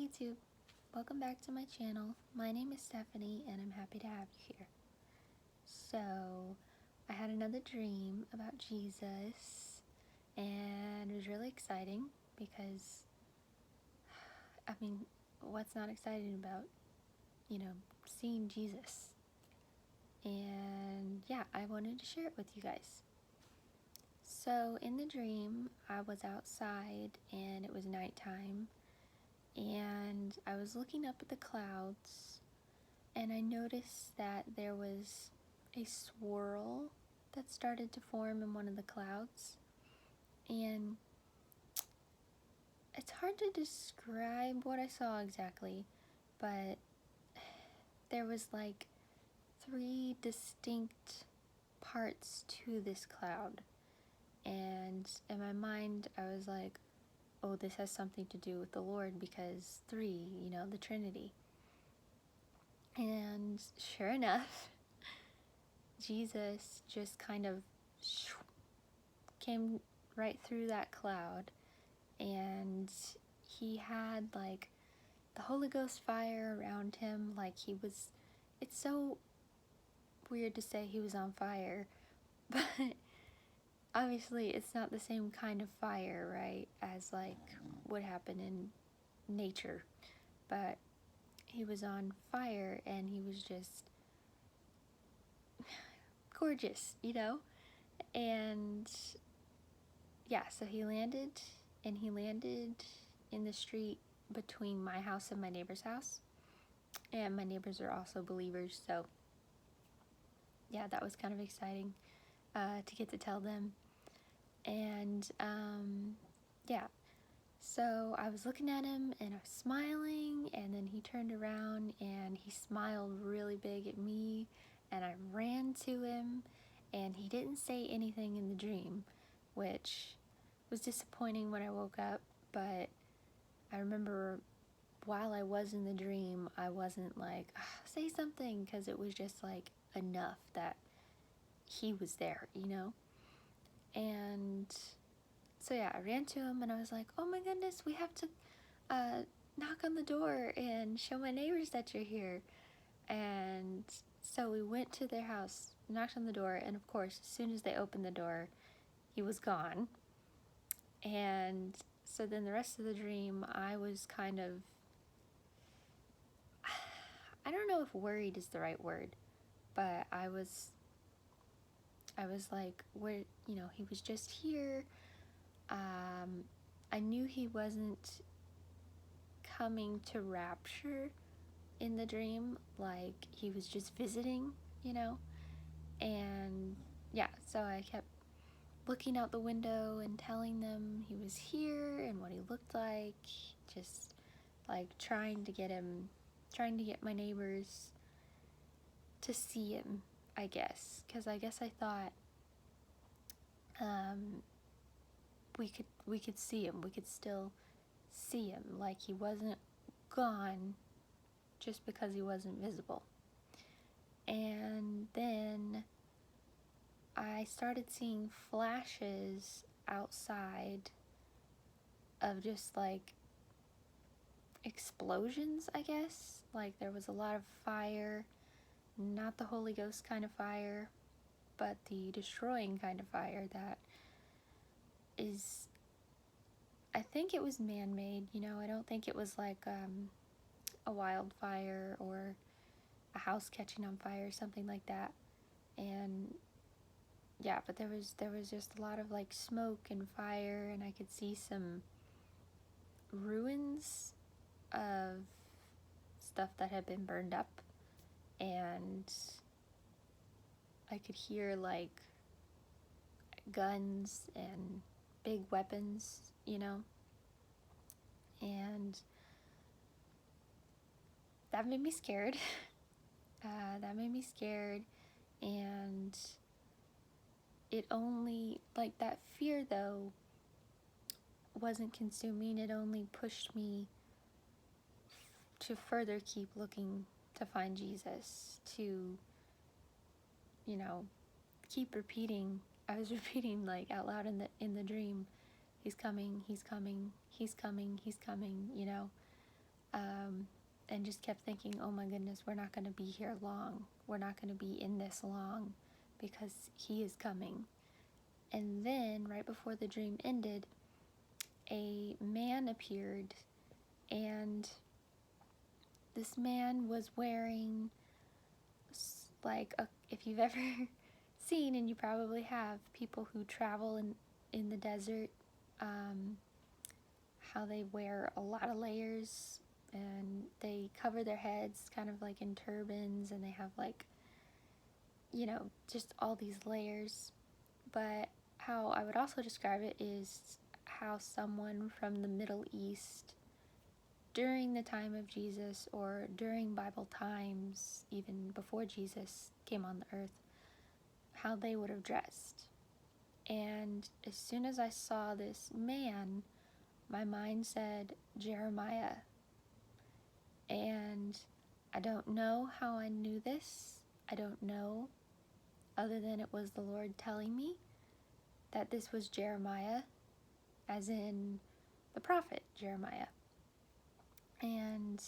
YouTube, welcome back to my channel. My name is Stephanie and I'm happy to have you here. So, I had another dream about Jesus and it was really exciting because, what's not exciting about, seeing Jesus? And yeah, I wanted to share it with you guys. So, in the dream, I was outside and it was nighttime. And I was looking up at the clouds and I noticed that there was a swirl that started to form in one of the clouds. And it's hard to describe what I saw exactly, but there was like 3 distinct parts to this cloud. And in my mind, I was like, oh, this has something to do with the Lord because 3, the Trinity. And sure enough, Jesus just kind of came right through that cloud, and he had like the Holy Ghost fire around him. It's so weird to say he was on fire, but obviously it's not the same kind of fire, right, as like would happen in nature. But he was on fire and he was just gorgeous, and yeah, so he landed in the street between my house and my neighbor's house, and my neighbors are also believers, so yeah, that was kind of exciting to get to tell them. And yeah, so I was looking at him and I was smiling, and then he turned around and he smiled really big at me, and I ran to him, and he didn't say anything in the dream, which was disappointing when I woke up. But I remember while I was in the dream, I wasn't like, say something, because it was just like enough that he was there, And so yeah, I ran to him and I was like, oh my goodness, we have to knock on the door and show my neighbors that you're here. And so we went to their house, knocked on the door, and of course, as soon as they opened the door, he was gone. And so then the rest of the dream, I was kind of, I don't know if worried is the right word, but I was like, where, he was just here. I knew he wasn't coming to rapture in the dream, like he was just visiting, and yeah, so I kept looking out the window and telling them he was here and what he looked like, just like trying to get my neighbors to see him, I guess, because I thought we could see him, we could still see him, like he wasn't gone just because he wasn't visible. And then I started seeing flashes outside of just like explosions, I guess. Like there was a lot of fire, not the Holy Ghost kind of fire, but the destroying kind of fire that is, I think it was man-made, I don't think it was like a wildfire or a house catching on fire or something like that. And yeah, but there was just a lot of like smoke and fire, and I could see some ruins of stuff that had been burned up, and I could hear like guns and big weapons, and that made me scared. And it only, like, that fear though wasn't consuming, it only pushed me to further keep looking to find Jesus, to, keep repeating. I was repeating like out loud in the dream, he's coming, he's coming, he's coming, he's coming, and just kept thinking, oh my goodness, we're not going to be here long. We're not going to be in this long because he is coming. And then, right before the dream ended, a man appeared, and this man was wearing, if you've ever seen, and you probably have, people who travel in the desert, how they wear a lot of layers, and they cover their heads kind of like in turbans, and they have just all these layers. But how I would also describe it is how someone from the Middle East during the time of Jesus, or during Bible times, even before Jesus came on the earth, how they would have dressed. And as soon as I saw this man, my mind said Jeremiah. And I don't know how I knew this. I don't know, other than it was the Lord telling me that this was Jeremiah, as in the prophet Jeremiah. And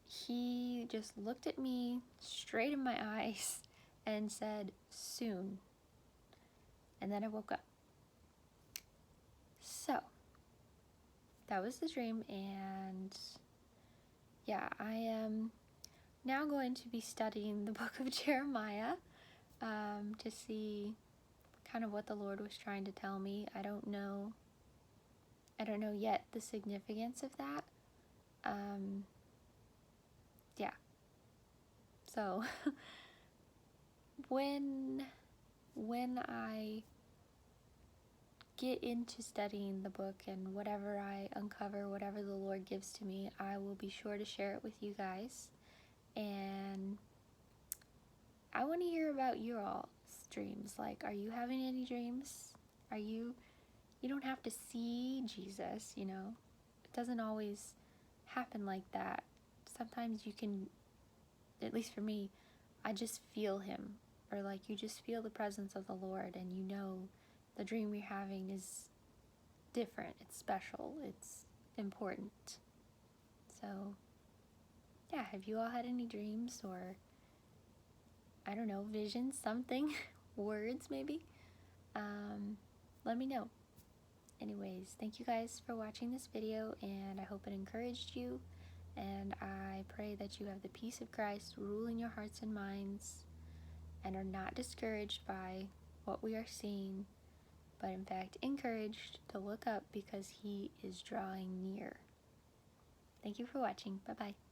he just looked at me straight in my eyes and said, soon. And then I woke up. So, that was the dream, and yeah, I am now going to be studying the book of Jeremiah to see kind of what the Lord was trying to tell me. I don't know yet the significance of that. Yeah. So when I get into studying the book, and whatever I uncover, whatever the Lord gives to me, I will be sure to share it with you guys. And I want to hear about your all's dreams. Like, are you having any dreams? You don't have to see Jesus, It doesn't always happen like that. Sometimes you can, at least for me, I just feel him, or you just feel the presence of the Lord, and the dream you're having is different, it's special, it's important. So, yeah, have you all had any dreams, or, I don't know, visions, something, words maybe? Let me know. Anyways, thank you guys for watching this video, and I hope it encouraged you, and I pray that you have the peace of Christ ruling your hearts and minds, and are not discouraged by what we are seeing, but in fact encouraged to look up, because he is drawing near. Thank you for watching. Bye-bye.